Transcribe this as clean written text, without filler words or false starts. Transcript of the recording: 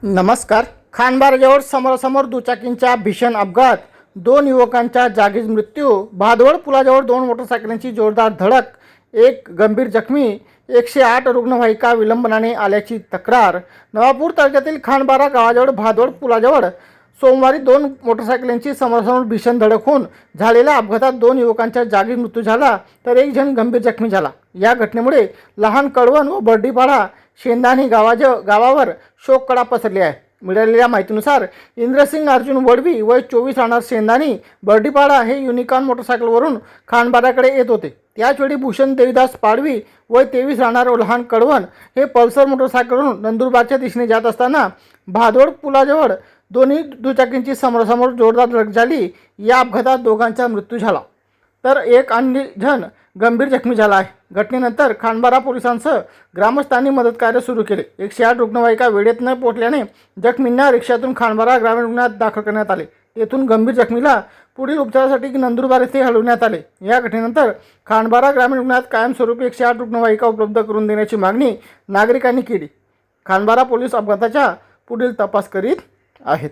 नमस्कार. खानबाराजवळ समोरासमोर दुचाकींचा भीषण अपघात, 2 युवकांचा जागीच मृत्यू. भादवड पुलाजवळ 2 मोटरसायकलांची जोरदार धडक, 1 गंभीर जखमी. 108 रुग्णवाहिका विलंबाने आल्याची तक्रार. नवापूर तालुक्यातील खानबारा गावाजवळ भादवड पुलाजवळ सोमवारी 2 मोटरसायकलांची समोरासमोर भीषण धडक होऊन झालेल्या अपघातात 2 युवकांचा जागीच मृत्यू झाला, तर 1 जण गंभीर जखमी झाला. या घटनेमुळे लहान कळवण व बर्डीपाडा शेंदाणी गावावर शोककळा पसरली आहे. मिळालेल्या माहितीनुसार इंद्रसिंग अर्जुन वडवी वय 24 राहणार शेंदाणी बर्डीपाडा हे युनिकॉर्न मोटरसायकलवरून खानबाराकडे येत होते. त्याचवेळी भूषण देवीदास पाडवी वय 23 राहणार लहान कळवण हे पल्सर मोटरसायकलवरून नंदुरबारच्या दिशेने जात असताना भादवड पुलाजवळ दोन्ही दुचाकींची समोरासमोर जोरदार धडक झाली. या अपघातात दोघांचा मृत्यू झाला, तर 1 अन्य जण गंभीर जखमी झाला आहे. घटनेनंतर खानबारा पोलिसांसह ग्रामस्थांनी मदत कार्य सुरू केले. 108 रुग्णवाहिका वेळेत न पोहोचल्याने जखमींना रिक्षातून खानबारा ग्रामीण रुग्णालयात दाखल करण्यात आले. तेथून गंभीर जखमीला पुढील उपचारासाठी नंदुरबार येथे हलवण्यात आले. या घटनेनंतर खानबारा ग्रामीण रुग्णालयात कायमस्वरूपी 108 रुग्णवाहिका उपलब्ध करून देण्याची मागणी नागरिकांनी केली. खानबारा पोलीस अपघाताचा पुढील तपास करीत आहेत.